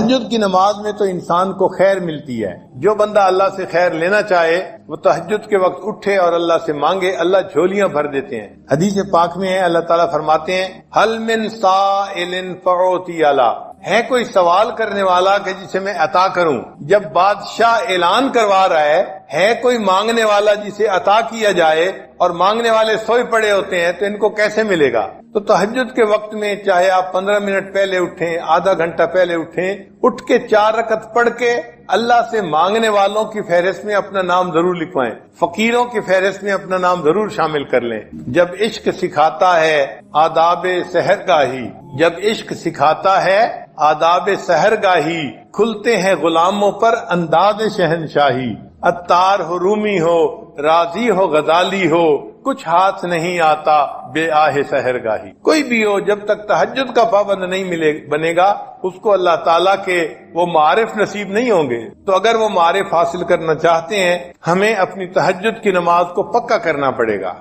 تہجد کی نماز میں تو انسان کو خیر ملتی ہے. جو بندہ اللہ سے خیر لینا چاہے وہ تہجد کے وقت اٹھے اور اللہ سے مانگے، اللہ جھولیاں بھر دیتے ہیں. حدیث پاک میں ہے، اللہ تعالیٰ فرماتے ہیں حل من سائل فأعطی لا، ہے کوئی سوال کرنے والا کہ جسے میں عطا کروں. جب بادشاہ اعلان کروا رہا ہے کوئی مانگنے والا جسے عطا کیا جائے، اور مانگنے والے سوئے پڑے ہوتے ہیں، تو ان کو کیسے ملے گا؟ تو تہجد کے وقت میں چاہے آپ 15 منٹ پہلے اٹھیں، آدھا گھنٹہ پہلے اٹھیں، اٹھ کے 4 رکعت پڑھ کے اللہ سے مانگنے والوں کی فہرست میں اپنا نام ضرور لکھوائیں، فقیروں کی فہرست میں اپنا نام ضرور شامل کر لیں. جب عشق سکھاتا ہے آداب سحرگاہی، جب عشق سکھاتا ہے آداب سحرگاہی، کھلتے ہیں غلاموں پر انداز شہنشاہی. عطار ہو رومی ہو راضی ہو غزالی ہو، کچھ ہاتھ نہیں آتا بے آہ سحرگاہی. کوئی بھی ہو جب تک تہجد کا پابند نہیں بنے گا، اس کو اللہ تعالیٰ کے وہ معارف نصیب نہیں ہوں گے. تو اگر وہ معارف حاصل کرنا چاہتے ہیں، ہمیں اپنی تہجد کی نماز کو پکا کرنا پڑے گا.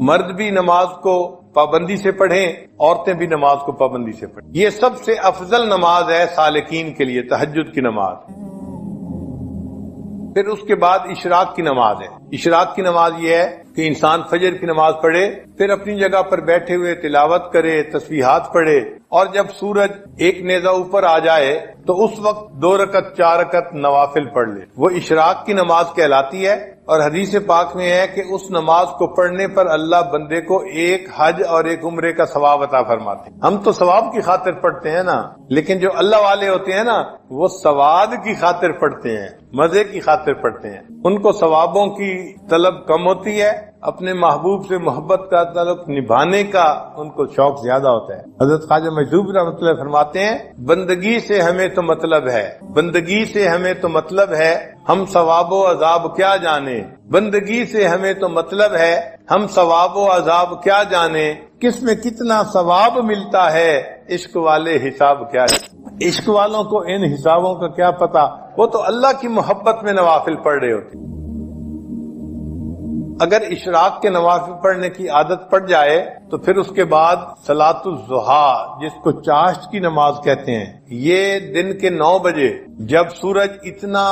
مرد بھی نماز کو پابندی سے پڑھیں، عورتیں بھی نماز کو پابندی سے پڑھیں. یہ سب سے افضل نماز ہے سالکین کے لیے، تہجد کی نماز. پھر اس کے بعد اشراق کی نماز ہے. اشراق کی نماز یہ ہے کہ انسان فجر کی نماز پڑھے، پھر اپنی جگہ پر بیٹھے ہوئے تلاوت کرے، تسبیحات پڑھے، اور جب سورج ایک نیزہ اوپر آ جائے تو اس وقت 2 رکعت 4 رکعت نوافل پڑھ لے. وہ اشراق کی نماز کہلاتی ہے. اور حدیث پاک میں ہے کہ اس نماز کو پڑھنے پر اللہ بندے کو ایک حج اور ایک عمرے کا ثواب عطا فرماتے ہیں. ہم تو ثواب کی خاطر پڑھتے ہیں نا، لیکن جو اللہ والے ہوتے ہیں نا، وہ ثواب کی خاطر پڑھتے ہیں، مزے کی خاطر پڑھتے ہیں. ان کو ثوابوں کی طلب کم ہوتی ہے، اپنے محبوب سے محبت کا تعلق نبھانے کا ان کو شوق زیادہ ہوتا ہے. حضرت خواجہ مجذوب رحمۃ اللہ فرماتے ہیں بندگی سے ہمیں تو مطلب ہے، بندگی سے ہمیں تو مطلب ہے، ہم ثواب و عذاب کیا جانے. بندگی سے ہمیں تو مطلب ہے، ہم ثواب و عذاب کیا جانے. کس میں کتنا ثواب ملتا ہے، عشق والے حساب کیا ہے. عشق والوں کو ان حسابوں کا کیا پتا، وہ تو اللہ کی محبت میں نوافل پڑھ رہے ہوتے. اگر اشراق کے نوافل پڑھنے کی عادت پڑ جائے تو پھر اس کے بعد صلاۃ الضحیٰ، جس کو چاشت کی نماز کہتے ہیں، یہ دن کے 9 بجے جب سورج اتنا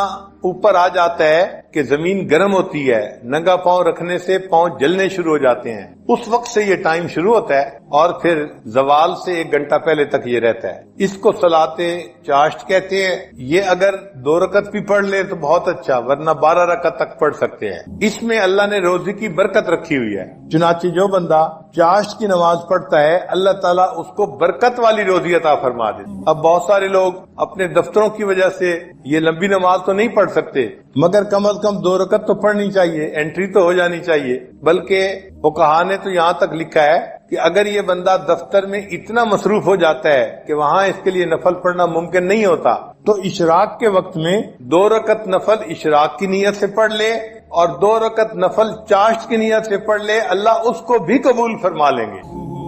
اوپر آ جاتا ہے کہ زمین گرم ہوتی ہے، ننگا پاؤں رکھنے سے پاؤں جلنے شروع ہو جاتے ہیں، اس وقت سے یہ ٹائم شروع ہوتا ہے اور پھر زوال سے 1 گھنٹہ پہلے تک یہ رہتا ہے. اس کو صلاۃ چاشت کہتے ہیں. یہ اگر 2 رکعت بھی پڑھ لے تو بہت اچھا، ورنہ 12 رکعت تک پڑھ سکتے ہیں. اس میں اللہ نے روزی کی برکت رکھی ہوئی ہے. چنانچہ جو بندہ چاشت کی نماز پڑھتا ہے، اللہ تعالیٰ اس کو برکت والی روزی عطا فرما دیتا. اب بہت سارے لوگ اپنے دفتروں کی وجہ سے یہ لمبی نماز تو نہیں پڑھ سکتے، مگر کم از کم 2 رکعت تو پڑھنی چاہیے، انٹری تو ہو جانی چاہیے. بلکہ فقہا نے تو یہاں تک لکھا ہے کہ اگر یہ بندہ دفتر میں اتنا مصروف ہو جاتا ہے کہ وہاں اس کے لیے نفل پڑھنا ممکن نہیں ہوتا، تو اشراق کے وقت میں 2 رکعت نفل اشراق کی نیت سے پڑھ لے اور 2 رکعت نفل چاشت کی نیت سے پڑھ لے، اللہ اس کو بھی قبول فرما لیں گے.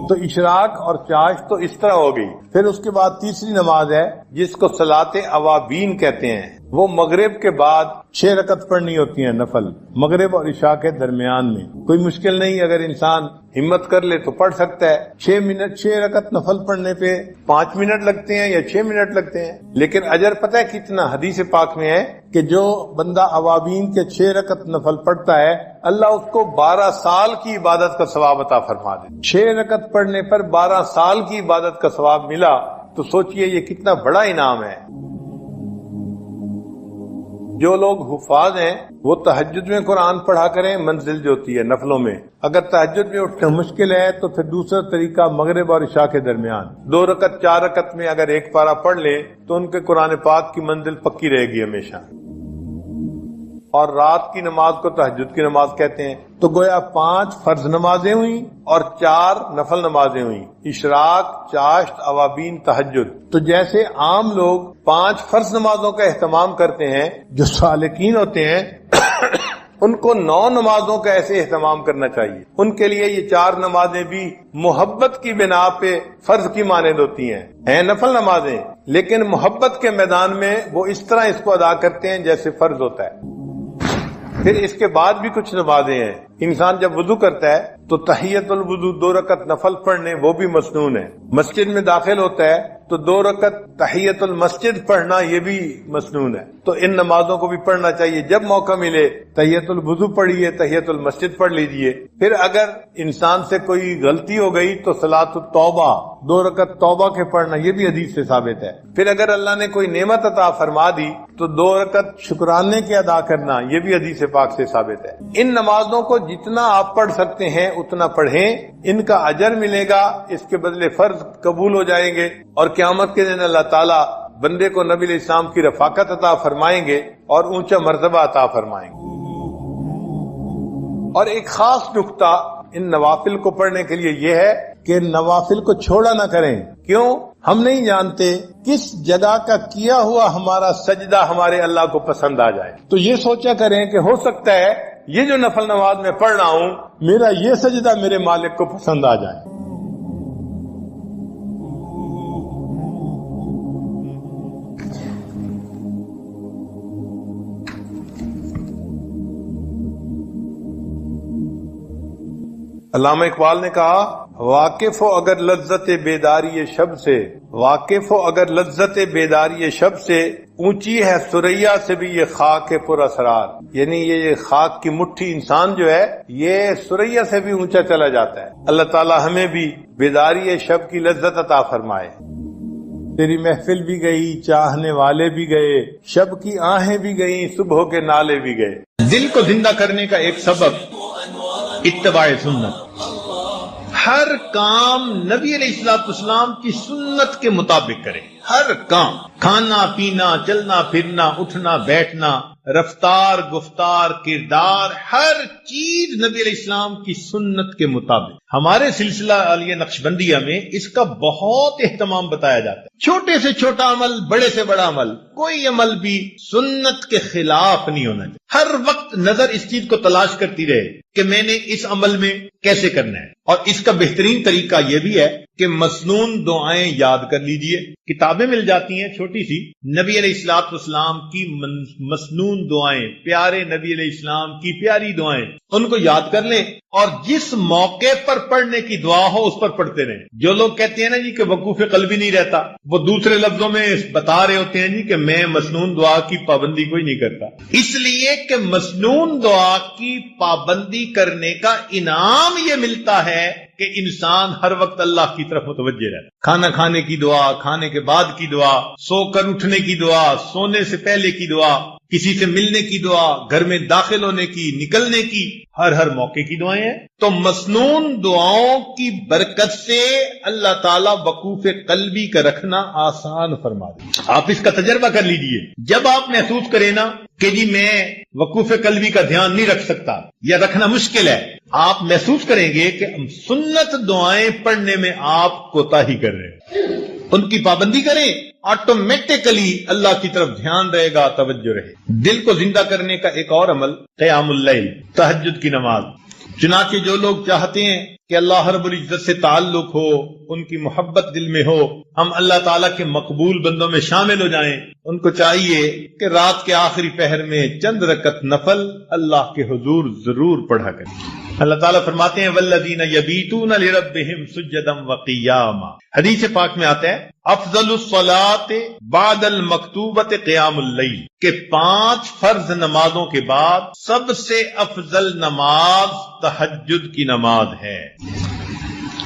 تو اشراق اور چاشت تو اس طرح ہو گئی. پھر اس کے بعد تیسری نماز ہے جس کو صلاۃ اوابین کہتے ہیں. وہ مغرب کے بعد 6 رکعت پڑھنی ہوتی ہیں نفل، مغرب اور عشاء کے درمیان میں. کوئی مشکل نہیں، اگر انسان ہمت کر لے تو پڑھ سکتا ہے. 6 رکعت نفل پڑھنے پہ 5 منٹ لگتے ہیں یا 6 منٹ لگتے ہیں، لیکن اجر پتہ ہے کتنا؟ حدیث پاک میں ہے کہ جو بندہ اوابین کے 6 رکعت نفل پڑھتا ہے، اللہ اس کو 12 سال کی عبادت کا ثواب عطا فرما دے. 6 رکعت پڑھنے پر 12 سال کی عبادت کا ثواب ملا تو سوچئے یہ کتنا بڑا انعام ہے. جو لوگ حفاظ ہیں وہ تہجد میں قرآن پڑھا کریں، منزل جو ہوتی ہے نفلوں میں. اگر تہجد میں اٹھنا مشکل ہے تو پھر دوسرا طریقہ مغرب اور عشاء کے درمیان 2 رکعت 4 رکعت میں اگر ایک پارہ پڑھ لیں تو ان کے قرآن پاک کی منزل پکی رہے گی ہمیشہ. اور رات کی نماز کو تہجد کی نماز کہتے ہیں. تو گویا 5 فرض نمازیں ہوئیں اور 4 نفل نمازیں ہوئیں، اشراق، چاشت، اوابین، تہجد. تو جیسے عام لوگ 5 فرض نمازوں کا اہتمام کرتے ہیں، جو سالکین ہوتے ہیں ان کو 9 نمازوں کا ایسے اہتمام کرنا چاہیے. ان کے لیے یہ 4 نمازیں بھی محبت کی بنا پہ فرض کی مانند ہوتی ہیں نفل نمازیں، لیکن محبت کے میدان میں وہ اس طرح اس کو ادا کرتے ہیں جیسے فرض ہوتا ہے. پھر اس کے بعد بھی کچھ نمازیں ہیں. انسان جب وضو کرتا ہے تو تحیت الوضو 2 رکعت نفل پڑھنے وہ بھی مسنون ہے. مسجد میں داخل ہوتا ہے تو 2 رکعت تحیت المسجد پڑھنا یہ بھی مسنون ہے. تو ان نمازوں کو بھی پڑھنا چاہیے. جب موقع ملے تحیت الوضو پڑھیے، تحیت المسجد پڑھ لیجئے. پھر اگر انسان سے کوئی غلطی ہو گئی تو صلاۃ التوبہ 2 رکعت توبہ کے پڑھنا یہ بھی حدیث سے ثابت ہے. پھر اگر اللہ نے کوئی نعمت عطا فرما دی تو 2 رکعت شکرانے کے ادا کرنا یہ بھی حدیث پاک سے ثابت ہے. ان نمازوں کو جتنا آپ پڑھ سکتے ہیں اتنا پڑھیں، ان کا اجر ملے گا، اس کے بدلے فرض قبول ہو جائیں گے، اور قیامت کے دن اللہ تعالیٰ بندے کو نبی علیہ السلام کی رفاقت عطا فرمائیں گے اور اونچا مرتبہ عطا فرمائیں گے. اور ایک خاص نقطہ ان نوافل کو پڑھنے کے لیے یہ ہے کہ نوافل کو چھوڑا نہ کریں. کیوں؟ ہم نہیں جانتے کس جگہ کا کیا ہوا ہمارا سجدہ ہمارے اللہ کو پسند آ جائے. تو یہ سوچا کریں کہ ہو سکتا ہے یہ جو نفل نماز میں پڑھ رہا ہوں میرا یہ سجدہ میرے مالک کو پسند آ جائے. علامہ اقبال نے کہا واقف ہو اگر لذت بیداری شب سے، واقف ہو اگر لذت بیداری شب سے، اونچی ہے ثریا سے بھی یہ خاک پر اسرار. یعنی یہ خاک کی مٹھی انسان جو ہے یہ ثریا سے بھی اونچا چلا جاتا ہے. اللہ تعالی ہمیں بھی بیداری شب کی لذت عطا فرمائے. تیری محفل بھی گئی، چاہنے والے بھی گئے، شب کی آہیں بھی گئیں، صبح کے نالے بھی گئے. دل کو زندہ کرنے کا ایک سبب اتباع سنت. ہر کام نبی علیہ السلام کی سنت کے مطابق کرے. ہر کام، کھانا پینا، چلنا پھرنا، اٹھنا بیٹھنا، رفتار گفتار کردار، ہر چیز نبی علیہ السلام کی سنت کے مطابق. ہمارے سلسلہ عالیہ نقشبندیہ میں اس کا بہت اہتمام بتایا جاتا ہے. چھوٹے سے چھوٹا عمل، بڑے سے بڑا عمل، کوئی عمل بھی سنت کے خلاف نہیں ہونا چاہیے. ہر وقت نظر اس چیز کو تلاش کرتی رہے کہ میں نے اس عمل میں کیسے کرنا ہے. اور اس کا بہترین طریقہ یہ بھی ہے کہ مسنون دعائیں یاد کر لیجئے. کتابیں مل جاتی ہیں چھوٹی سی، نبی علیہ السلام کی مسنون دعائیں، پیارے نبی علیہ السلام کی پیاری دعائیں، ان کو یاد کر لیں اور جس موقع پر پڑھنے کی دعا ہو اس پر پڑھتے رہیں. جو لوگ کہتے ہیں نا جی کہ وقوف قلبی نہیں رہتا، وہ دوسرے لفظوں میں بتا رہے ہوتے ہیں جی کہ میں مسنون دعا کی پابندی کوئی نہیں کرتا. اس لیے کہ مسنون دعا کی پابندی کرنے کا انعام یہ ملتا ہے کہ انسان ہر وقت اللہ کی طرف متوجہ رہتا. کھانا کھانے کی دعا، کھانے کے بعد کی دعا، سو کر اٹھنے کی دعا، سونے سے پہلے کی دعا، کسی سے ملنے کی دعا، گھر میں داخل ہونے کی، نکلنے کی، ہر موقع کی دعائیں ہیں. تو مسنون دعاؤں کی برکت سے اللہ تعالیٰ وقوف قلبی کا رکھنا آسان فرما دے. آپ اس کا تجربہ کر لیجئے. جب آپ محسوس کریں نا کہ جی میں وقوف قلبی کا دھیان نہیں رکھ سکتا یا رکھنا مشکل ہے، آپ محسوس کریں گے کہ سنت دعائیں پڑھنے میں آپ کوتاہی کر رہے ہیں. ان کی پابندی کریں، آٹومیٹکلی اللہ کی طرف دھیان رہے گا، توجہ رہے. دل کو زندہ کرنے کا ایک اور عمل قیام اللیل، تہجد کی نماز. چنانچہ جو لوگ چاہتے ہیں کہ اللہ رب العزت سے تعلق ہو، ان کی محبت دل میں ہو، ہم اللہ تعالیٰ کے مقبول بندوں میں شامل ہو جائیں، ان کو چاہیے کہ رات کے آخری پہر میں چند رکعت نفل اللہ کے حضور ضرور پڑھا کریں. اللہ تعالیٰ فرماتے ہیں والذین یبیتون لربہم سجدا وقیاما. حدیث پاک میں آتا ہے افضل الصلاۃ بعد المکتوبۃ قیام اللیل، کہ 5 فرض نمازوں کے بعد سب سے افضل نماز تہجد کی نماز ہے.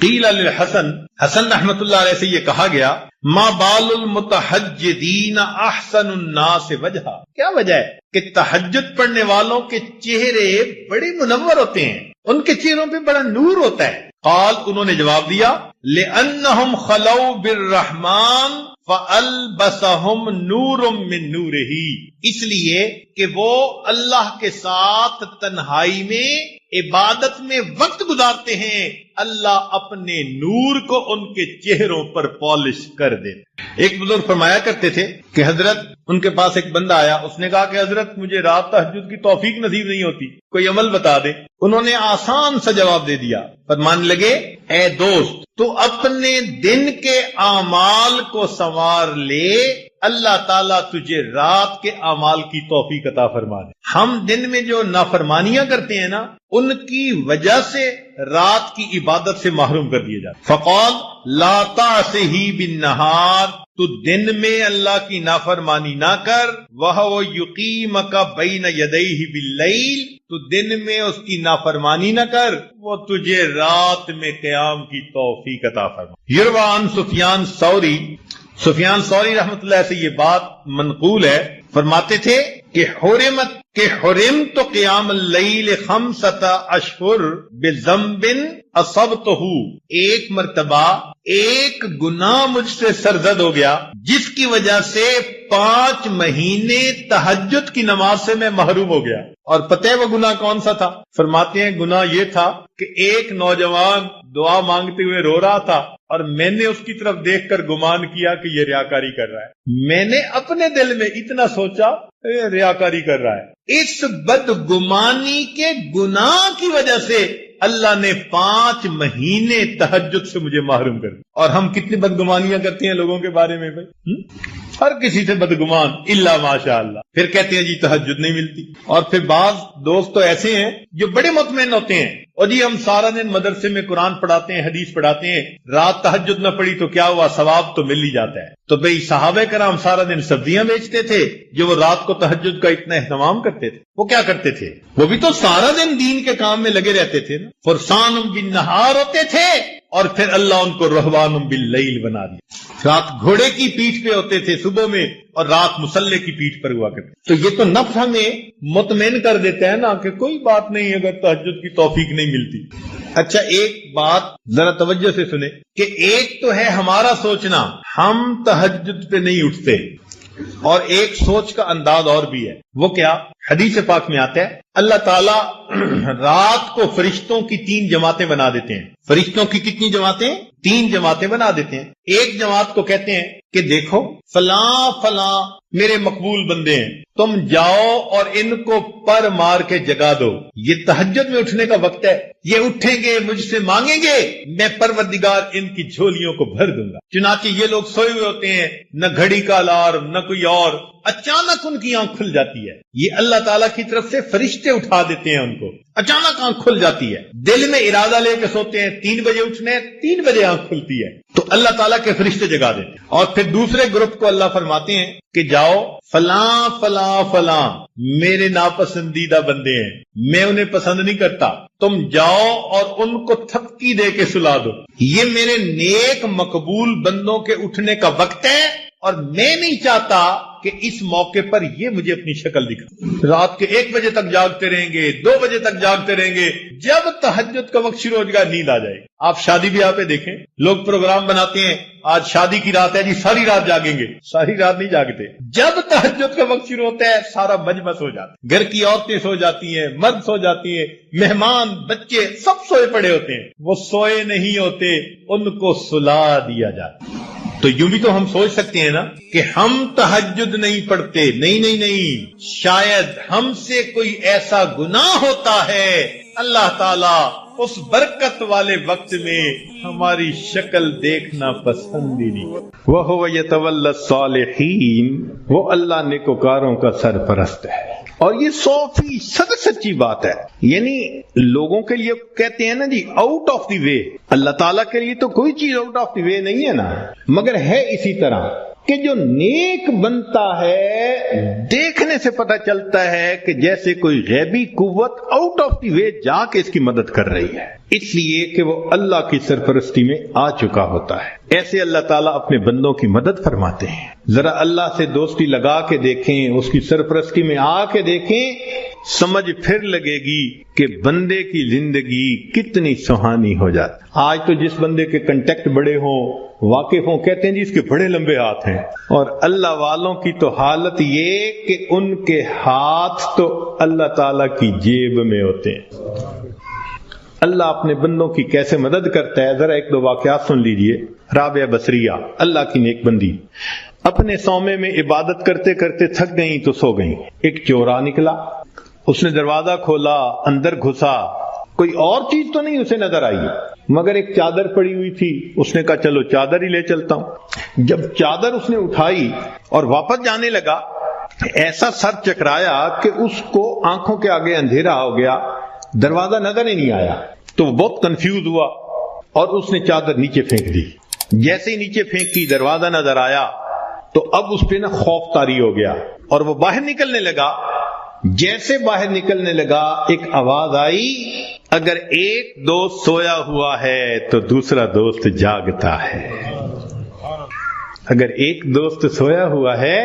قیل للحسن، حسن رحمت اللہ علیہ سے یہ کہا گیا ما بال المتہجدین احسن الناس وجہا، کیا وجہ ہے کہ تہجد پڑھنے والوں کے چہرے بڑے منور ہوتے ہیں، ان کے چہروں پہ بڑا نور ہوتا ہے. قال، انہوں نے جواب دیا لأنہم خلو بالرحمن فألبسہم نور من نورہ، اس لیے کہ وہ اللہ کے ساتھ تنہائی میں عبادت میں وقت گزارتے ہیں، اللہ اپنے نور کو ان کے چہروں پر پالش کر دے. ایک بزرگ فرمایا کرتے تھے کہ حضرت، ان کے پاس ایک بندہ آیا، اس نے کہا کہ حضرت مجھے رات تہجد کی توفیق نصیب نہیں ہوتی، کوئی عمل بتا دے. انہوں نے آسان سا جواب دے دیا، فرمانے لگے اے دوست تو اپنے دن کے اعمال کو سنوار لے، اللہ تعالیٰ تجھے رات کے اعمال کی توفیق عطا فرما دے. ہم دن میں جو نافرمانیاں کرتے ہیں نا، ان کی وجہ سے رات کی عبادت سے محروم کر دیے جاتے. فقال لا تعصه بالنهار، تو دن میں اللہ کی نافرمانی نہ کر. وَهُوَ يُقِيمَكَ بَيْنَ يَدَيْهِ بِاللَّيْلِ، تو دن میں اس کی نافرمانی نہ کر، وہ تجھے رات میں قیام کی توفیق عطا فرما. یروان سفیان ثوری رحمۃ اللہ سے یہ بات منقول ہے، فرماتے تھے کہ حرمت قیام اللیل 5 اشہر بذنب اصبتہ، ایک مرتبہ ایک گناہ مجھ سے سرزد ہو گیا جس کی وجہ سے 5 مہینے تہجد کی نماز سے میں محروم ہو گیا. اور پتہ ہے وہ گناہ کون سا تھا؟ فرماتے ہیں گناہ یہ تھا کہ ایک نوجوان دعا مانگتے ہوئے رو رہا تھا اور میں نے اس کی طرف دیکھ کر گمان کیا کہ یہ ریاکاری کر رہا ہے. میں نے اپنے دل میں اتنا سوچا ریاکاری کر رہا ہے. اس بدگمانی کے گناہ کی وجہ سے اللہ نے 5 مہینے تہجد سے مجھے محروم کر دیا. اور ہم کتنی بدگمانیاں کرتے ہیں لوگوں کے بارے میں بھائی، ہر کسی سے بدگمان الا ماشاء اللہ. پھر کہتے ہیں جی تہجد نہیں ملتی. اور پھر بعض دوست تو ایسے ہیں جو بڑے مطمئن ہوتے ہیں، اور جی ہم سارا دن مدرسے میں قرآن پڑھاتے ہیں، حدیث پڑھاتے ہیں، رات تہجد نہ پڑھی تو کیا ہوا، ثواب تو مل ہی جاتا ہے. تو بھئی صحابہ کرام سارا دن سبزیاں بیچتے تھے، جو وہ رات کو تہجد کا اتنا اہتمام کرتے تھے وہ کیا کرتے تھے؟ وہ بھی تو سارا دن دین کے کام میں لگے رہتے تھے نا. فرسان بالنہار ہوتے تھے اور پھر اللہ ان کو رہبان باللیل بنا دیا. رات گھوڑے کی پیٹھ پہ ہوتے تھے صبح میں، اور رات مسلح کی پیٹھ پر ہوا کرتے. تو یہ تو نفس ہمیں مطمئن کر دیتا ہے نا کہ کوئی بات نہیں اگر تہجد کی توفیق نہیں ملتی. اچھا ایک بات ذرا توجہ سے سنیں کہ ایک تو ہے ہمارا سوچنا ہم تہجد پہ نہیں اٹھتے، اور ایک سوچ کا انداز اور بھی ہے. وہ کیا؟ حدیث پاک میں آتا ہے اللہ تعالیٰ رات کو فرشتوں کی 3 جماعتیں بنا دیتے ہیں. فرشتوں کی کتنی جماعتیں؟ 3 جماعتیں بنا دیتے ہیں. ایک جماعت کو کہتے ہیں کہ دیکھو فلاں فلاں میرے مقبول بندے ہیں، تم جاؤ اور ان کو پر مار کے جگا دو، یہ تہجد میں اٹھنے کا وقت ہے، یہ اٹھیں گے مجھ سے مانگیں گے، میں پروردگار ان کی جھولیوں کو بھر دوں گا. چنانچہ یہ لوگ سوئے ہوئے ہوتے ہیں، نہ گھڑی کا الارم نہ کوئی اور، اچانک ان کی آنکھ کھل جاتی ہے. یہ اللہ تعالیٰ کی طرف سے فرشتے اٹھا دیتے ہیں ان کو، اچانک آنکھ کھل جاتی ہے. دل میں ارادہ لے کے سوتے ہیں 3 بجے اٹھنے، 3 بجے آنکھ کھلتی ہے تو اللہ تعالیٰ کے فرشتے جگا دیتے ہیں. اور پھر دوسرے گروپ کو اللہ فرماتے ہیں کہ جاؤ فلاں فلاں فلاں میرے ناپسندیدہ بندے ہیں، میں انہیں پسند نہیں کرتا، تم جاؤ اور ان کو تھپکی دے کے سلا دو، یہ میرے نیک مقبول بندوں کے اٹھنے کا وقت ہے اور میں نہیں چاہتا کہ اس موقع پر یہ مجھے اپنی شکل دکھا. رات کے 1 بجے تک جاگتے رہیں گے، 2 بجے تک جاگتے رہیں گے، جب تہجد کا وقت شروع ہو جائے گا نیند آ جائے گی. آپ شادی بیاہ پہ دیکھیں، لوگ پروگرام بناتے ہیں آج شادی کی رات ہے جی ساری رات جاگیں گے، ساری رات نہیں جاگتے. جب تہجد کا وقت شروع ہوتا ہے سارا مجمع سو جاتا ہے، گھر کی عورتیں سو جاتی ہیں، مرد سو جاتی ہیں، مہمان بچے سب سوئے پڑے ہوتے ہیں. وہ سوئے نہیں ہوتے، ان کو سلا دیا جاتا ہے. تو یوں بھی تو ہم سوچ سکتے ہیں نا کہ ہم تہجد نہیں پڑھتے، نہیں، شاید ہم سے کوئی ایسا گناہ ہوتا ہے اللہ تعالیٰ اس برکت والے وقت میں ہماری شکل دیکھنا پسند ہی نہیں. وَهُوَ يَتَوَلَّى الصَّالِحِينَ، وہ اللہ نیکوکاروں کا سرپرست ہے. اور یہ 100% سچی بات ہے. یعنی لوگوں کے لیے کہتے ہیں نا جی آؤٹ آف دی وے، اللہ تعالیٰ کے لیے تو کوئی چیز آؤٹ آف دی وے نہیں ہے نا، مگر ہے اسی طرح کہ جو نیک بنتا ہے دیکھنے سے پتہ چلتا ہے کہ جیسے کوئی غیبی قوت آؤٹ آف دی وے جا کے اس کی مدد کر رہی ہے، اس لیے کہ وہ اللہ کی سرپرستی میں آ چکا ہوتا ہے. ایسے اللہ تعالیٰ اپنے بندوں کی مدد فرماتے ہیں. ذرا اللہ سے دوستی لگا کے دیکھیں، اس کی سرپرستی میں آ کے دیکھیں، سمجھ پھر لگے گی کہ بندے کی زندگی کتنی سہانی ہو جاتی. آج تو جس بندے کے کنٹیکٹ بڑے ہوں، واقف ہوں، کہتے ہیں جی اس کے بڑے لمبے ہاتھ ہیں، اور اللہ والوں کی تو حالت یہ کہ ان کے ہاتھ تو اللہ تعالیٰ کی جیب میں ہوتے ہیں. اللہ اپنے بندوں کی کیسے مدد کرتا ہے، ذرا 1-2 واقعات سن لیجئے. رابعہ بصریہ اللہ کی نیک بندی، اپنے صومعے میں عبادت کرتے کرتے تھک گئیں تو سو گئیں. ایک چورا نکلا، اس نے دروازہ کھولا، اندر گھسا کوئی اور چیز تو نہیں اسے نظر آئی، مگر ایک چادر پڑی ہوئی تھی. اس نے کہا چلو چادر ہی لے چلتا ہوں. جب چادر اس نے اٹھائی اور واپس جانے لگا، ایسا سر چکرایا کہ اس کو آنکھوں کے آگے اندھیرا ہو گیا، دروازہ نظر ہی نہیں آیا. تو وہ بہت کنفیوز ہوا اور اس نے چادر نیچے پھینک دی. جیسے ہی نیچے پھینکی دروازہ نظر آیا تو اب اس پہ نا خوف طاری ہو گیا اور وہ باہر نکلنے لگا. جیسے باہر نکلنے لگا ایک آواز آئی، اگر ایک دوست سویا ہوا ہے تو دوسرا دوست جاگتا ہے. اگر ایک دوست سویا ہوا ہے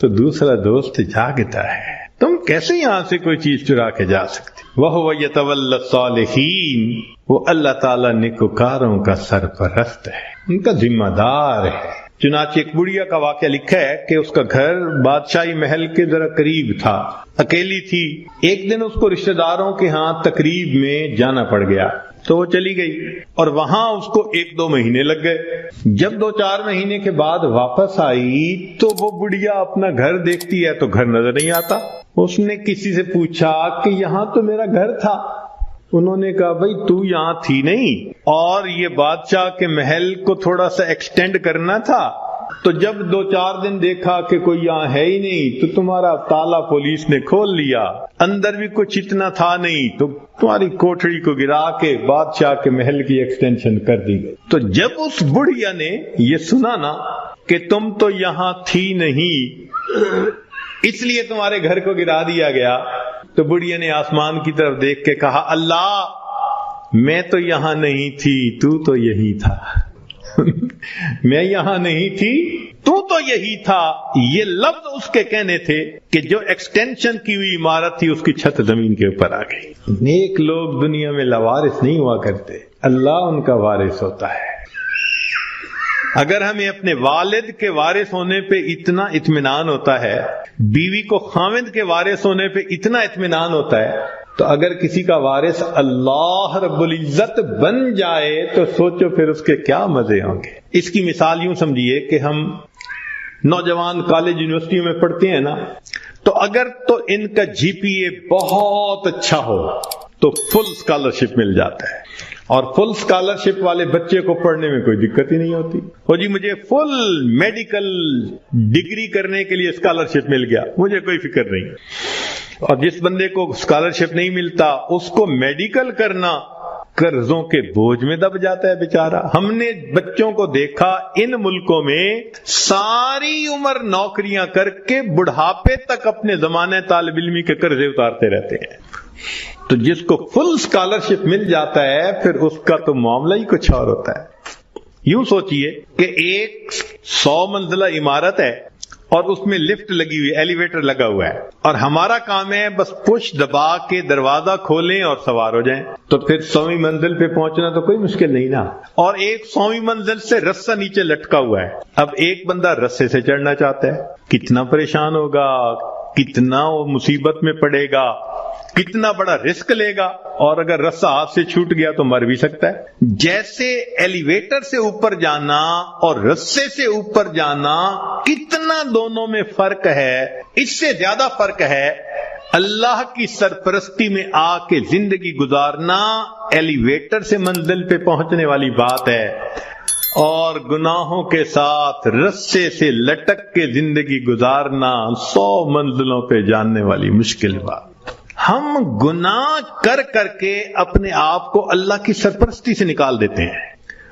تو دوسرا دوست جاگتا ہے. تم کیسے یہاں سے کوئی چیز چرا کے جا سکتے؟ وَهُوَ يَتَوَلَّى الصَّالِحِينَ، وہ اللہ تعالیٰ نیکوکاروں کا سرپرست ہے، ان کا ذمہ دار ہے. چنانچہ ایک بڑھیا کا واقعہ لکھا ہے کہ اس کا گھر بادشاہی محل کے ذرا قریب تھا، اکیلی تھی. ایک دن اس کو رشتہ داروں کے ہاں تقریب میں جانا پڑ گیا تو وہ چلی گئی اور وہاں اس کو 1-2 مہینے لگ گئے. جب 2-4 مہینے کے بعد واپس آئی تو وہ بڑھیا اپنا گھر دیکھتی ہے تو گھر نظر نہیں آتا. اس نے کسی سے پوچھا کہ یہاں تو میرا گھر تھا. انہوں نے کہا بھائی تو یہاں تھی نہیں، اور یہ بادشاہ کے محل کو تھوڑا سا ایکسٹینڈ کرنا تھا، تو جب 2-4 دن دیکھا کہ کوئی یہاں ہے ہی نہیں تو تمہارا تالا پولیس نے کھول لیا، اندر بھی کچھ اتنا تھا نہیں تو تمہاری کوٹھڑی کو گرا کے بادشاہ کے محل کی ایکسٹینشن کر دی گئی. تو جب اس بڑھیا نے یہ سنا نا کہ تم تو یہاں تھی نہیں اس لیے تمہارے گھر کو گرا دیا گیا، تو بڑھیا نے آسمان کی طرف دیکھ کے کہا اللہ میں تو یہاں نہیں تھی، تو یہی تھا. میں یہاں نہیں تھی، تو یہی تھا. یہ لفظ اس کے کہنے تھے کہ جو ایکسٹینشن کی ہوئی عمارت تھی اس کی چھت زمین کے اوپر آ گئی. نیک لوگ دنیا میں لاوارث نہیں ہوا کرتے، اللہ ان کا وارث ہوتا ہے. اگر ہمیں اپنے والد کے وارث ہونے پہ اتنا اطمینان ہوتا ہے، بیوی کو خاوند کے وارث ہونے پہ اتنا اطمینان ہوتا ہے، تو اگر کسی کا وارث اللہ رب العزت بن جائے تو سوچو پھر اس کے کیا مزے ہوں گے. اس کی مثال یوں سمجھیے کہ ہم نوجوان کالج یونیورسٹیوں میں پڑھتے ہیں نا، تو اگر تو ان کا GPA بہت اچھا ہو تو فل اسکالرشپ مل جاتا ہے، اور فل اسکالرشپ والے بچے کو پڑھنے میں کوئی دقت ہی نہیں ہوتی. وہ جی مجھے فل میڈیکل ڈگری کرنے کے لیے اسکالرشپ مل گیا، مجھے کوئی فکر نہیں. اور جس بندے کو اسکالرشپ نہیں ملتا اس کو میڈیکل کرنا قرضوں کے بوجھ میں دب جاتا ہے بیچارہ. ہم نے بچوں کو دیکھا ان ملکوں میں ساری عمر نوکریاں کر کے بڑھاپے تک اپنے زمانے طالب علمی کے قرضے اتارتے رہتے ہیں. تو جس کو فل اسکالرشپ مل جاتا ہے پھر اس کا تو معاملہ ہی کچھ اور ہوتا ہے. یوں سوچئے کہ ایک 100 منزلہ عمارت ہے اور اس میں لفٹ لگی ہوئی، ایلیویٹر لگا ہوا ہے، اور ہمارا کام ہے بس پش دبا کے دروازہ کھولیں اور سوار ہو جائیں. تو پھر 100ویں منزل پہ پہنچنا تو کوئی مشکل نہیں نا. اور ایک 100ویں منزل سے رسہ نیچے لٹکا ہوا ہے. اب ایک بندہ رسے سے چڑھنا چاہتا ہے، کتنا پریشان ہوگا، کتنا وہ مصیبت میں پڑے گا، کتنا بڑا رسک لے گا، اور اگر رسہ ہاتھ سے چھوٹ گیا تو مر بھی سکتا ہے. جیسے ایلیویٹر سے اوپر جانا اور رسے سے اوپر جانا کتنا دونوں میں فرق ہے، اس سے زیادہ فرق ہے اللہ کی سرپرستی میں آ کے زندگی گزارنا ایلیویٹر سے منزل پہ پہنچنے والی بات ہے، اور گناہوں کے ساتھ رسے سے لٹک کے زندگی گزارنا 100 منزلوں پہ جاننے والی مشکل بات. ہم گناہ کر کر کے اپنے آپ کو اللہ کی سرپرستی سے نکال دیتے ہیں،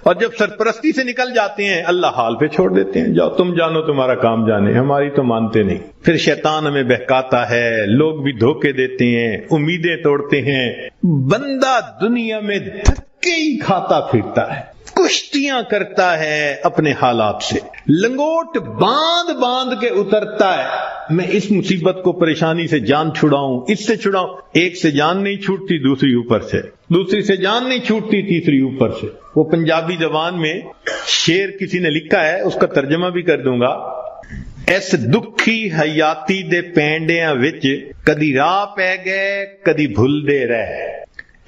اور جب سرپرستی سے نکل جاتے ہیں اللہ حال پہ چھوڑ دیتے ہیں، جاؤ تم جانو تمہارا کام جانے، ہماری تو مانتے نہیں. پھر شیطان ہمیں بہکاتا ہے، لوگ بھی دھوکے دیتے ہیں، امیدیں توڑتے ہیں، بندہ دنیا میں دھکے ہی کھاتا پھرتا ہے، کشتیاں کرتا ہے اپنے حالات سے، لنگوٹ باندھ کے اترتا ہے. میں اس مصیبت کو پریشانی سے جان چھڑاؤں، اس سے چھڑاؤں. ایک سے جان نہیں چھوٹتی، دوسری اوپر سے، دوسری سے جان نہیں چھوٹتی، تیسری اوپر سے. وہ پنجابی زبان میں شعر کسی نے لکھا ہے، اس کا ترجمہ بھی کر دوں گا. اس دکھی حیاتی دے پینڈیاں وچ کدی راہ پہ گئے کدی بھول دے رہے،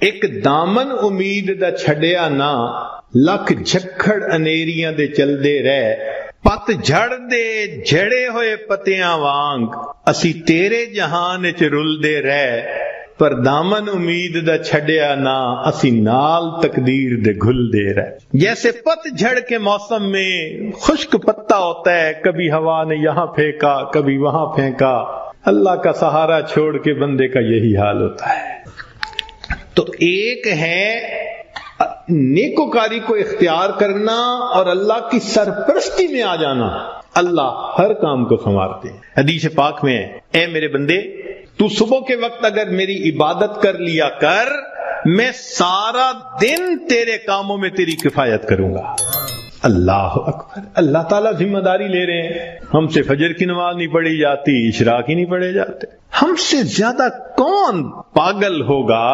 ایک دامن امید دا چھڑیا نہ لکھ جھکڑ انیریاں دے چل دے رہے، پت جھڑ دے جھڑے ہوئے پتیاں وانگ اسی تیرے جہان چ رل دے رہے، پر دامن امید دا چھڈیا نہ اسی نال تقدیر دے گھل دے رہے. جیسے پت جھڑ کے موسم میں خشک پتا ہوتا ہے، کبھی ہوا نے یہاں پھینکا کبھی وہاں پھینکا، اللہ کا سہارا چھوڑ کے بندے کا یہی حال ہوتا ہے. تو ایک ہے نیکوکاری کو اختیار کرنا اور اللہ کی سرپرستی میں آ جانا. اللہ ہر کام کو سنوارتے ہیں. حدیث پاک میں ہے، اے میرے بندے تو صبح کے وقت اگر میری عبادت کر لیا کر، میں سارا دن تیرے کاموں میں تیری کفایت کروں گا. اللہ اکبر. اللہ تعالیٰ ذمہ داری لے رہے ہیں. ہم سے فجر کی نماز نہیں پڑھی جاتی، اشراق ہی نہیں پڑھے جاتے. ہم سے زیادہ کون پاگل ہوگا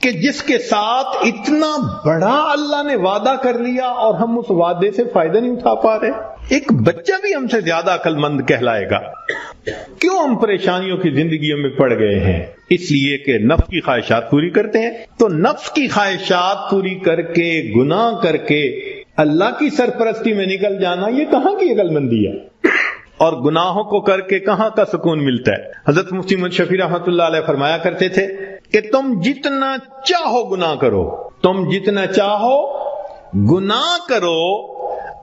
کہ جس کے ساتھ اتنا بڑا اللہ نے وعدہ کر لیا اور ہم اس وعدے سے فائدہ نہیں اٹھا پا رہے. ایک بچہ بھی ہم سے زیادہ عقل مند کہلائے گا. کیوں ہم پریشانیوں کی زندگیوں میں پڑ گئے ہیں؟ اس لیے کہ نفس کی خواہشات پوری کرتے ہیں. تو نفس کی خواہشات پوری کر کے، گناہ کر کے اللہ کی سرپرستی میں نکل جانا، یہ کہاں کی عقل مندی ہے؟ اور گناہوں کو کر کے کہاں کا سکون ملتا ہے؟ حضرت مفتی محمد شفیع رحمۃ اللہ علیہ فرمایا کرتے تھے کہ تم جتنا چاہو گناہ کرو، تم جتنا چاہو گناہ کرو،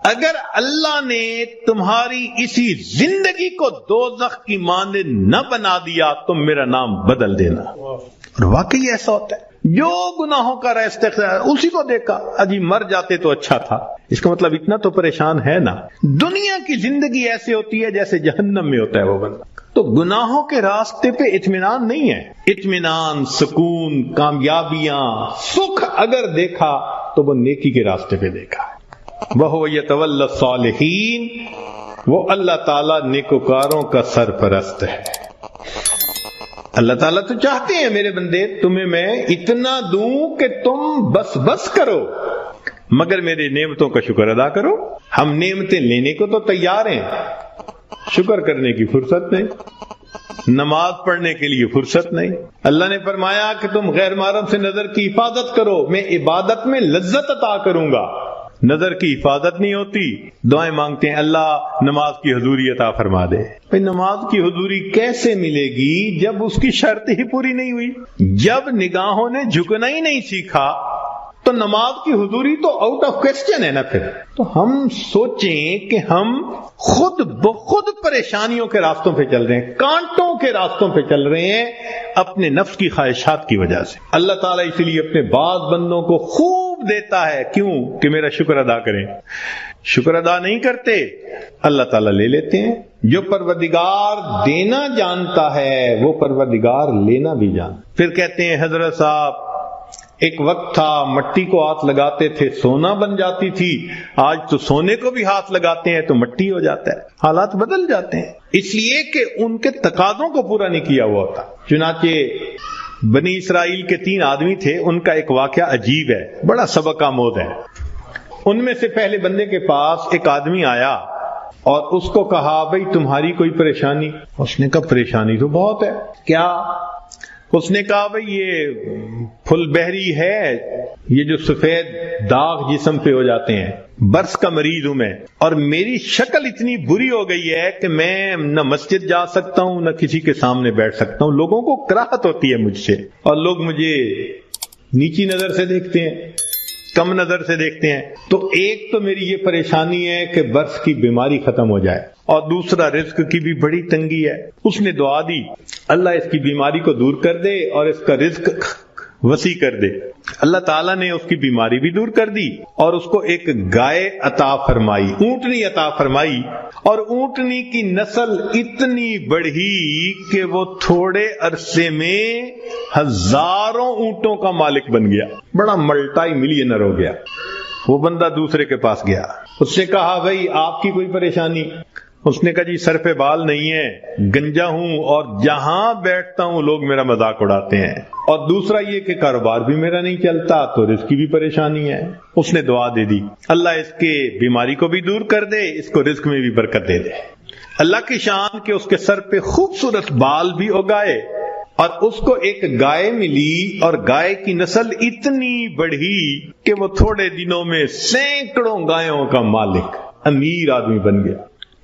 اگر اللہ نے تمہاری اسی زندگی کو دوزخ کی مانند نہ بنا دیا تم میرا نام بدل دینا. اور واقعی ایسا ہوتا ہے. جو گناہوں کا استغفار اسی کو دیکھا، اجی مر جاتے تو اچھا تھا. اس کا مطلب اتنا تو پریشان ہے نا. دنیا کی زندگی ایسے ہوتی ہے جیسے جہنم میں ہوتا ہے وہ بندہ. تو گناہوں کے راستے پہ اطمینان نہیں ہے. اطمینان، سکون، کامیابیاں، سکھ اگر دیکھا تو وہ نیکی کے راستے پہ دیکھا. وَهُوَ يَتَوَلَّى الصَّالِحِينَ، وہ اللہ تعالیٰ نیکوکاروں کا سرپرست ہے. اللہ تعالیٰ تو چاہتے ہیں میرے بندے تمہیں میں اتنا دوں کہ تم بس کرو، مگر میرے نعمتوں کا شکر ادا کرو. ہم نعمتیں لینے کو تو تیار ہیں، شکر کرنے کی فرصت نہیں، نماز پڑھنے کے لیے فرصت نہیں. اللہ نے فرمایا کہ تم غیر محرم سے نظر کی حفاظت کرو، میں عبادت میں لذت عطا کروں گا. نظر کی حفاظت نہیں ہوتی، دعائیں مانگتے ہیں اللہ نماز کی حضوری عطا فرما دے. بھئی نماز کی حضوری کیسے ملے گی جب اس کی شرط ہی پوری نہیں ہوئی؟ جب نگاہوں نے جھکنا ہی نہیں سیکھا تو نماز کی حضوری تو آؤٹ آف کوسچن ہے نا. پھر تو ہم سوچیں کہ ہم خود بخود پریشانیوں کے راستوں پہ چل رہے ہیں، کانٹوں کے راستوں پہ چل رہے ہیں اپنے نفس کی خواہشات کی وجہ سے. اللہ تعالیٰ اسی لیے اپنے بعض بندوں کو خوب دیتا ہے. کیوں؟ کہ میرا شکر ادا کریں. شکر ادا نہیں کرتے، اللہ تعالیٰ لے لیتے ہیں. جو پروردگار دینا جانتا ہے وہ پروردگار لینا بھی جانتا. پھر کہتے ہیں حضرت صاحب ایک وقت تھا مٹی کو ہاتھ لگاتے تھے سونا بن جاتی تھی، آج تو سونے کو بھی ہاتھ لگاتے ہیں تو مٹی ہو جاتا ہے. حالات بدل جاتے ہیں اس لیے کہ ان کے تقاضوں کو پورا نہیں کیا ہوا ہوتا. چنانچہ بنی اسرائیل کے 3 آدمی تھے، ان کا ایک واقعہ عجیب ہے، بڑا سبق آموز ہے. ان میں سے پہلے بندے کے پاس ایک آدمی آیا اور اس کو کہا بھئی تمہاری کوئی پریشانی؟ اس نے کہا پریشانی تو بہت ہے. کیا؟ اس نے کہا بھئی یہ پھل بہری ہے، یہ جو سفید داغ جسم پہ ہو جاتے ہیں، برس کا مریض ہوں میں، اور میری شکل اتنی بری ہو گئی ہے کہ میں نہ مسجد جا سکتا ہوں نہ کسی کے سامنے بیٹھ سکتا ہوں. لوگوں کو کراہت ہوتی ہے مجھ سے، اور لوگ مجھے نیچی نظر سے دیکھتے ہیں، کم نظر سے دیکھتے ہیں. تو ایک تو میری یہ پریشانی ہے کہ برس کی بیماری ختم ہو جائے، اور دوسرا رزق کی بھی بڑی تنگی ہے. اس نے دعا دی اللہ اس کی بیماری کو دور کر دے اور اس کا رزق وسیع کر دے. اللہ تعالیٰ نے اس کی بیماری بھی دور کر دی اور اس کو ایک گائے عطا فرمائی، اونٹنی عطا فرمائی. اور اونٹنی کی نسل اتنی بڑھی کہ وہ تھوڑے عرصے میں ہزاروں اونٹوں کا مالک بن گیا، بڑا ملٹائی ملینر ہو گیا. وہ بندہ دوسرے کے پاس گیا، اس سے کہا بھئی آپ کی کوئی پریشانی؟ اس نے کہا جی سر پہ بال نہیں ہے، گنجا ہوں اور جہاں بیٹھتا ہوں لوگ میرا مذاق اڑاتے ہیں، اور دوسرا یہ کہ کاروبار بھی میرا نہیں چلتا تو رزق کی بھی پریشانی ہے. اس نے دعا دے دی اللہ اس کے بیماری کو بھی دور کر دے، اس کو رزق میں بھی برکت دے دے. اللہ کی شان کہ اس کے سر پہ خوبصورت بال بھی اگائے اور اس کو ایک گائے ملی، اور گائے کی نسل اتنی بڑھی کہ وہ تھوڑے دنوں میں سینکڑوں گایوں کا مالک، امیر آدمی بن گیا.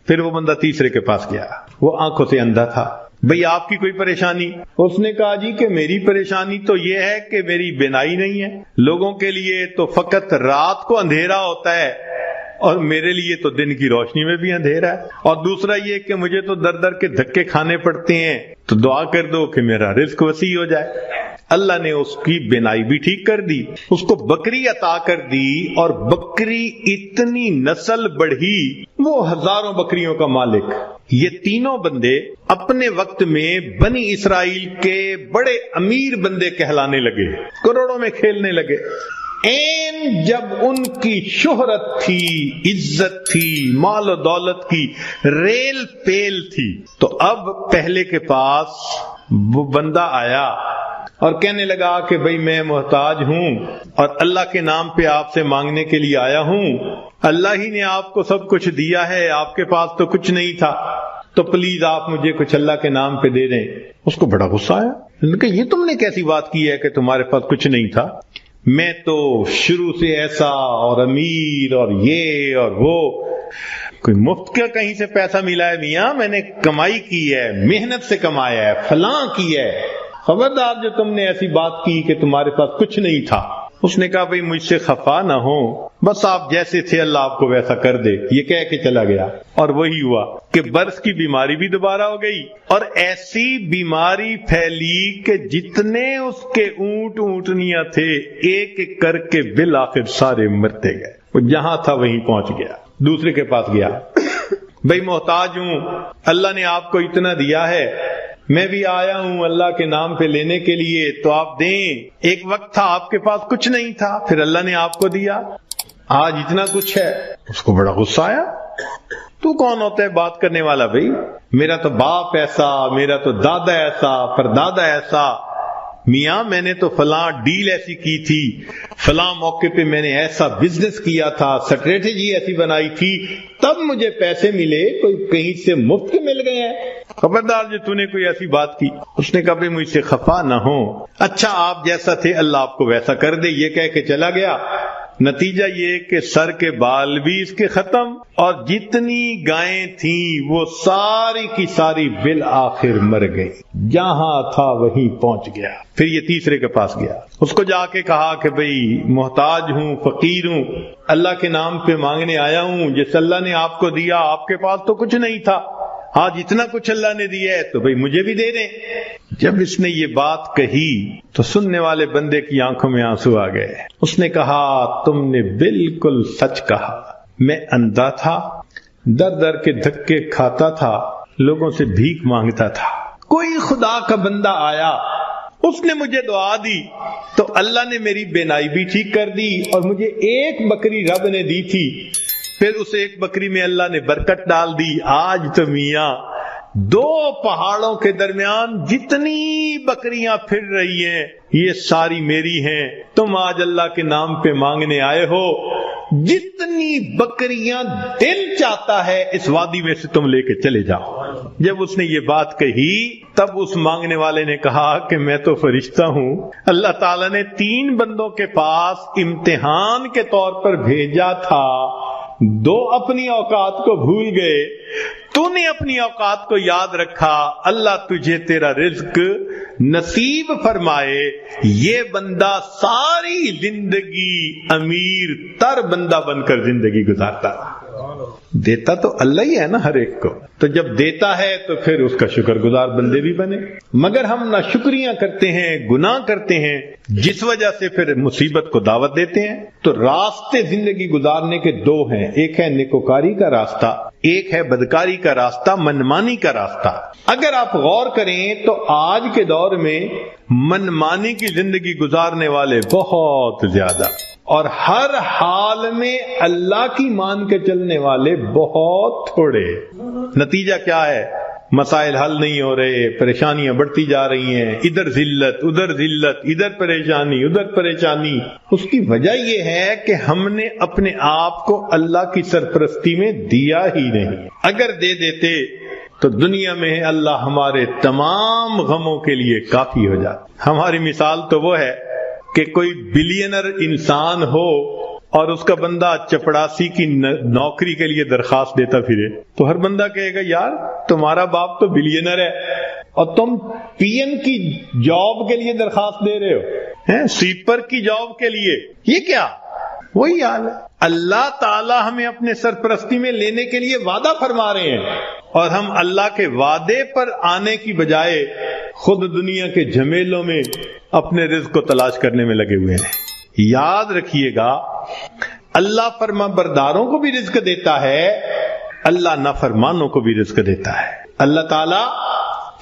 پھر وہ بندہ تیسرے کے پاس گیا، وہ آنکھوں سے اندھا تھا. بھئی آپ کی کوئی پریشانی؟ اس نے کہا جی کہ میری پریشانی تو یہ ہے کہ میری بینائی نہیں ہے، لوگوں کے لیے تو فقط رات کو اندھیرا ہوتا ہے اور میرے لیے تو دن کی روشنی میں بھی اندھیرا ہے، اور دوسرا یہ کہ مجھے تو در در کے دھکے کھانے پڑتے ہیں، تو دعا کر دو کہ میرا رزق وسیع ہو جائے۔ اللہ نے اس کی بینائی بھی ٹھیک کر دی، اس کو بکری عطا کر دی، اور بکری اتنی نسل بڑھی، وہ ہزاروں بکریوں کا مالک۔ یہ تینوں بندے اپنے وقت میں بنی اسرائیل کے بڑے امیر بندے کہلانے لگے، کروڑوں میں کھیلنے لگے۔ جب ان کی شہرت تھی، عزت تھی، مال و دولت کی ریل پیل تھی، تو اب پہلے کے پاس وہ بندہ آیا اور کہنے لگا کہ بھئی میں محتاج ہوں اور اللہ کے نام پہ آپ سے مانگنے کے لیے آیا ہوں، اللہ ہی نے آپ کو سب کچھ دیا ہے، آپ کے پاس تو کچھ نہیں تھا، تو پلیز آپ مجھے کچھ اللہ کے نام پہ دے دیں۔ اس کو بڑا غصہ آیا، انہوں نے کہا یہ تم نے کیسی بات کی ہے کہ تمہارے پاس کچھ نہیں تھا؟ میں تو شروع سے ایسا اور امیر اور یہ اور وہ، کوئی مفت کا کہیں سے پیسہ ملا ہے میاں؟ میں نے کمائی کی ہے، محنت سے کمایا ہے، فلاں کی ہے، خبردار جو تم نے ایسی بات کی کہ تمہارے پاس کچھ نہیں تھا۔ اس نے کہا بھئی مجھ سے خفا نہ ہو، بس آپ جیسے تھے اللہ آپ کو ویسا کر دے، یہ کہہ کے چلا گیا۔ اور وہی ہوا کہ برس کی بیماری بھی دوبارہ ہو گئی، اور ایسی بیماری پھیلی کہ جتنے اس کے اونٹ اونٹنیاں تھے ایک ایک کر کے بالآخر سارے مرتے گئے۔ وہ جہاں تھا وہیں پہنچ گیا، دوسرے کے پاس گیا، بھئی محتاج ہوں، اللہ نے آپ کو اتنا دیا ہے، میں بھی آیا ہوں اللہ کے نام پہ لینے کے لیے، تو آپ دیں۔ ایک وقت تھا آپ کے پاس کچھ نہیں تھا، پھر اللہ نے آپ کو دیا، آج اتنا کچھ ہے۔ اس کو بڑا غصہ آیا، تو کون ہوتا ہے بات کرنے والا؟ بھائی میرا تو باپ ایسا، میرا تو دادا ایسا، پردادا ایسا، میاں میں نے تو فلاں ڈیل ایسی کی تھی، فلاں موقع پہ میں نے ایسا بزنس کیا تھا، اسٹریٹجی ایسی بنائی تھی، تب مجھے پیسے ملے، کوئی کہیں سے مفت کے مل گئے ہیں؟ خبردار جو تو نے کوئی ایسی بات کی۔ اس نے کہا بھئی مجھ سے خفا نہ ہو، اچھا آپ جیسا تھے اللہ آپ کو ویسا کر دے، یہ کہہ کے چلا گیا۔ نتیجہ یہ کہ سر کے بال بھی اس کے ختم، اور جتنی گائیں تھیں وہ ساری کی ساری بالآخر مر گئی، جہاں تھا وہیں پہنچ گیا۔ پھر یہ تیسرے کے پاس گیا، اس کو جا کے کہا کہ بھئی محتاج ہوں، فقیر ہوں، اللہ کے نام پہ مانگنے آیا ہوں، جس اللہ نے آپ کو دیا، آپ کے پاس تو کچھ نہیں تھا، آج اتنا کچھ اللہ نے دیا ہے تو بھئی مجھے بھی دے دیں۔ جب اس نے یہ بات کہی تو سننے والے بندے کی آنکھوں میں آنسو آ گئے۔ اس نے کہا تم نے بالکل سچ کہا، میں اندھا تھا، در در کے دھکے کھاتا تھا، لوگوں سے بھیک مانگتا تھا، کوئی خدا کا بندہ آیا، اس نے مجھے دعا دی تو اللہ نے میری بینائی بھی ٹھیک کر دی، اور مجھے ایک بکری رب نے دی تھی، پھر اس ایک بکری میں اللہ نے برکت ڈال دی۔ آج تو میاں دو پہاڑوں کے درمیان جتنی بکریاں پھر رہی ہیں یہ ساری میری ہیں، تم آج اللہ کے نام پہ مانگنے آئے ہو، جتنی بکریاں دل چاہتا ہے اس وادی میں سے تم لے کے چلے جاؤ۔ جب اس نے یہ بات کہی تب اس مانگنے والے نے کہا کہ میں تو فرشتہ ہوں، اللہ تعالیٰ نے 3 بندوں کے پاس امتحان کے طور پر بھیجا تھا، 2 اپنی اوقات کو بھول گئے، تو نے اپنی اوقات کو یاد رکھا، اللہ تجھے تیرا رزق نصیب فرمائے۔ یہ بندہ ساری زندگی امیر تر بندہ بن کر زندگی گزارتا، دیتا تو اللہ ہی ہے نا ہر ایک کو، تو جب دیتا ہے تو پھر اس کا شکر گزار بندے بھی بنے۔ مگر ہم نہ شکریاں کرتے ہیں، گناہ کرتے ہیں، جس وجہ سے پھر مصیبت کو دعوت دیتے ہیں۔ تو راستے زندگی گزارنے کے 2 ہیں، ایک ہے نیکوکاری کا راستہ، ایک ہے بدکاری کا راستہ، منمانی کا راستہ۔ اگر آپ غور کریں تو آج کے دور میں منمانی کی زندگی گزارنے والے بہت زیادہ، اور ہر حال میں اللہ کی مان کے چلنے والے بہت تھوڑے۔ نتیجہ کیا ہے؟ مسائل حل نہیں ہو رہے، پریشانیاں بڑھتی جا رہی ہیں، ادھر ذلت ادھر ذلت، ادھر پریشانی ادھر پریشانی۔ اس کی وجہ یہ ہے کہ ہم نے اپنے آپ کو اللہ کی سرپرستی میں دیا ہی نہیں۔ اگر دے دیتے تو دنیا میں اللہ ہمارے تمام غموں کے لیے کافی ہو جاتا۔ ہماری مثال تو وہ ہے کہ کوئی بلینر انسان ہو اور اس کا بندہ چپڑاسی کی نوکری کے لیے درخواست دیتا پھرے، تو ہر بندہ کہے گا یار تمہارا باپ تو بلینر ہے، اور تم پی این کی جاب کے لیے درخواست دے رہے ہو، سویپر کی جاب کے لیے، یہ کیا؟ وہی حال ہے۔ اللہ تعالی ہمیں اپنے سرپرستی میں لینے کے لیے وعدہ فرما رہے ہیں، اور ہم اللہ کے وعدے پر آنے کی بجائے خود دنیا کے جھمیلوں میں اپنے رزق کو تلاش کرنے میں لگے ہوئے ہیں۔ یاد رکھیے گا، اللہ فرما برداروں کو بھی رزق دیتا ہے، اللہ نافرمانوں کو بھی رزق دیتا ہے۔ اللہ تعالیٰ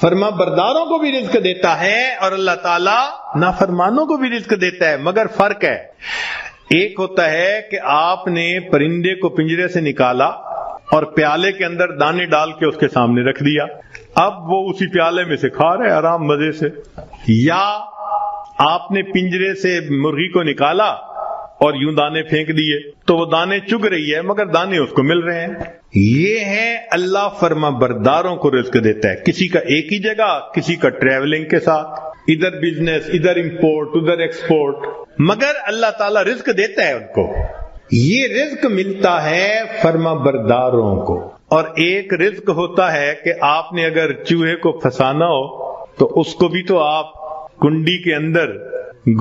فرما برداروں کو بھی رزق دیتا ہے اور اللہ تعالیٰ نافرمانوں کو بھی رزق دیتا ہے، مگر فرق ہے۔ ایک ہوتا ہے کہ آپ نے پرندے کو پنجرے سے نکالا اور پیالے کے اندر دانے ڈال کے اس کے سامنے رکھ دیا، اب وہ اسی پیالے میں سے کھا رہے آرام مزے سے۔ یا آپ نے پنجرے سے مرغی کو نکالا اور یوں دانے پھینک دیے تو وہ دانے چگ رہی ہے مگر دانے اس کو مل رہے ہیں۔ یہ ہے اللہ فرما برداروں کو رزق دیتا ہے، کسی کا ایک ہی جگہ، کسی کا ٹریولنگ کے ساتھ، ادھر بزنس، ادھر امپورٹ، ادھر ایکسپورٹ، مگر اللہ تعالیٰ رزق دیتا ہے ان کو۔ یہ رزق ملتا ہے فرما برداروں کو۔ اور ایک رزق ہوتا ہے کہ آپ نے اگر چوہے کو پھنسانا ہو تو اس کو بھی تو آپ کنڈی کے اندر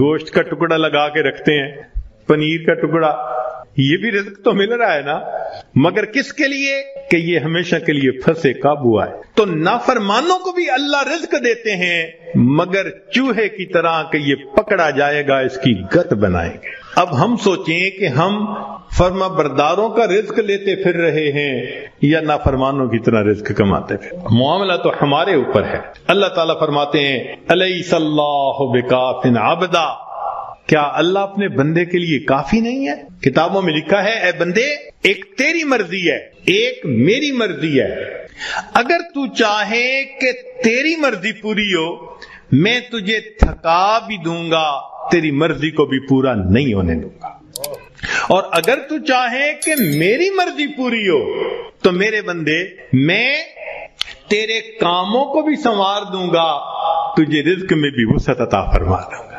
گوشت کا ٹکڑا لگا کے رکھتے ہیں، پنیر کا ٹکڑا، یہ بھی رزق تو مل رہا ہے نا، مگر کس کے لیے؟ کہ یہ ہمیشہ کے لیے پھنسے قابو آئے۔ تو نافرمانوں کو بھی اللہ رزق دیتے ہیں مگر چوہے کی طرح کہ یہ پکڑا جائے گا، اس کی گت بنائیں گے۔ اب ہم سوچیں کہ ہم فرما برداروں کا رزق لیتے پھر رہے ہیں یا نافرمانوں کی طرح رزق کماتے پھر، معاملہ تو ہمارے اوپر ہے۔ اللہ تعالیٰ فرماتے ہیں الیس اللہ بکاف عبدا، کیا اللہ اپنے بندے کے لیے کافی نہیں ہے؟ کتابوں میں لکھا ہے اے بندے، ایک تیری مرضی ہے، ایک میری مرضی ہے، اگر تو چاہے کہ تیری مرضی پوری ہو میں تجھے تھکا بھی دوں گا، تیری مرضی کو بھی پورا نہیں ہونے دوں گا، اور اگر تو چاہے کہ میری مرضی پوری ہو تو میرے بندے میں تیرے کاموں کو بھی سنوار دوں گا، تجھے رزق میں بھی وسعت عطا فرما دوں گا۔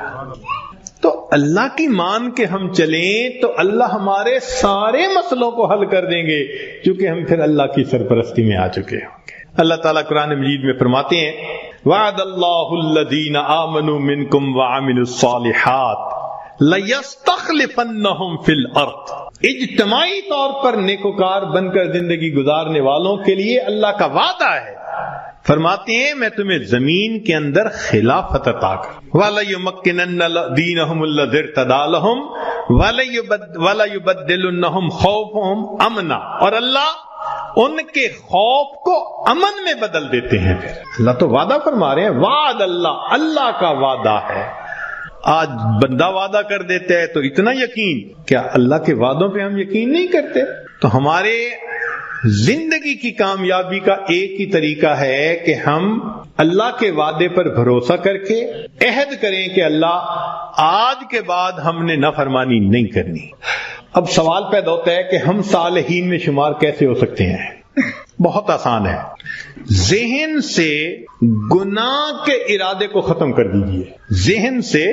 تو اللہ کی مان کے ہم چلیں تو اللہ ہمارے سارے مسئلوں کو حل کر دیں گے، کیونکہ ہم پھر اللہ کی سرپرستی میں آ چکے ہوں گے۔ اللہ تعالیٰ قرآن مجید میں فرماتے ہیں وعد اللہ الذین آمنوا منکم وعملوا الصالحات لَيَسْتَخْلِفَنَّهُمْ فِي الْأَرْضِ، اجتماعی طور پر نیکوکار بن کر زندگی گزارنے والوں کے لیے اللہ کا وعدہ ہے، فرماتے ہیں میں تمہیں زمین کے اندر خلافت عطا کروں، وَلَيُمَكِّنَنَّ دِينَهُمُ الَّذِي ارْتَضَىٰ لَهُمْ وَلَيُبَدِّلُنَّهُمْ خَوْفَهُمْ أَمْنًا، اور اللہ ان کے خوف کو امن میں بدل دیتے ہیں۔ پھر اللہ تو وعدہ فرما رہے ہیں، وعد اللہ، اللہ کا وعدہ ہے۔ آج بندہ وعدہ کر دیتا ہے تو اتنا یقین، کیا اللہ کے وعدوں پہ ہم یقین نہیں کرتے؟ تو ہمارے زندگی کی کامیابی کا ایک ہی طریقہ ہے کہ ہم اللہ کے وعدے پر بھروسہ کر کے عہد کریں کہ اللہ آج کے بعد ہم نے نافرمانی نہیں کرنی۔ اب سوال پیدا ہوتا ہے کہ ہم صالحین میں شمار کیسے ہو سکتے ہیں؟ بہت آسان ہے، ذہن سے گناہ کے ارادے کو ختم کر دیجئے، ذہن سے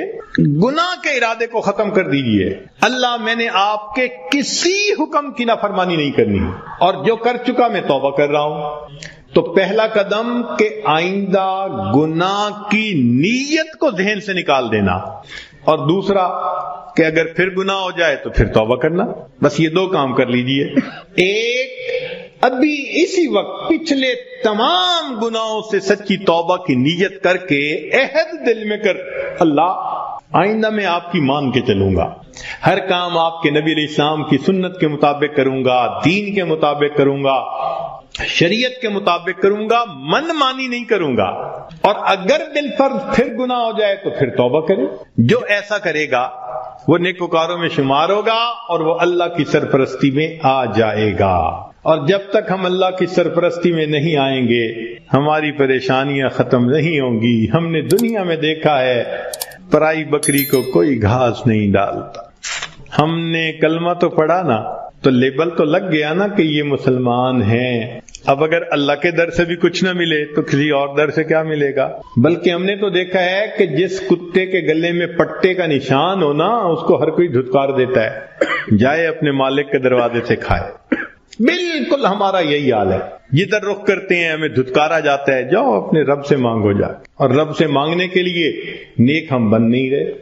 گناہ کے ارادے کو ختم کر دیجئے۔ اللہ میں نے آپ کے کسی حکم کی نافرمانی نہیں کرنی، اور جو کر چکا میں توبہ کر رہا ہوں۔ تو پہلا قدم کہ آئندہ گناہ کی نیت کو ذہن سے نکال دینا، اور دوسرا کہ اگر پھر گناہ ہو جائے تو پھر توبہ کرنا۔ بس یہ دو کام کر لیجئے۔ ایک، ابھی اسی وقت پچھلے تمام گناہوں سے سچی توبہ کی نیت کر کے عہد دل میں کر، اللہ آئندہ میں آپ کی مان کے چلوں گا، ہر کام آپ کے نبی علیہ السلام کی سنت کے مطابق کروں گا، دین کے مطابق کروں گا، شریعت کے مطابق کروں گا، من مانی نہیں کروں گا۔ اور اگر بالفرض پھر گناہ ہو جائے تو پھر توبہ کرے۔ جو ایسا کرے گا وہ نیکوکاروں میں شمار ہوگا اور وہ اللہ کی سرپرستی میں آ جائے گا۔ اور جب تک ہم اللہ کی سرپرستی میں نہیں آئیں گے ہماری پریشانیاں ختم نہیں ہوں گی۔ ہم نے دنیا میں دیکھا ہے پرائی بکری کو کوئی گھاس نہیں ڈالتا۔ ہم نے کلمہ تو پڑھا نا، تو لیبل تو لگ گیا نا کہ یہ مسلمان ہیں۔ اب اگر اللہ کے در سے بھی کچھ نہ ملے تو کسی اور در سے کیا ملے گا؟ بلکہ ہم نے تو دیکھا ہے کہ جس کتے کے گلے میں پٹے کا نشان ہو نا، اس کو ہر کوئی دھتکار دیتا ہے، جائے اپنے مالک کے دروازے سے کھائے۔ بالکل ہمارا یہی حال ہے، جدھر رخ کرتے ہیں ہمیں دھتکارا جاتا ہے، جاؤ اپنے رب سے مانگو جا، اور رب سے مانگنے کے لیے نیک ہم بن نہیں رہے۔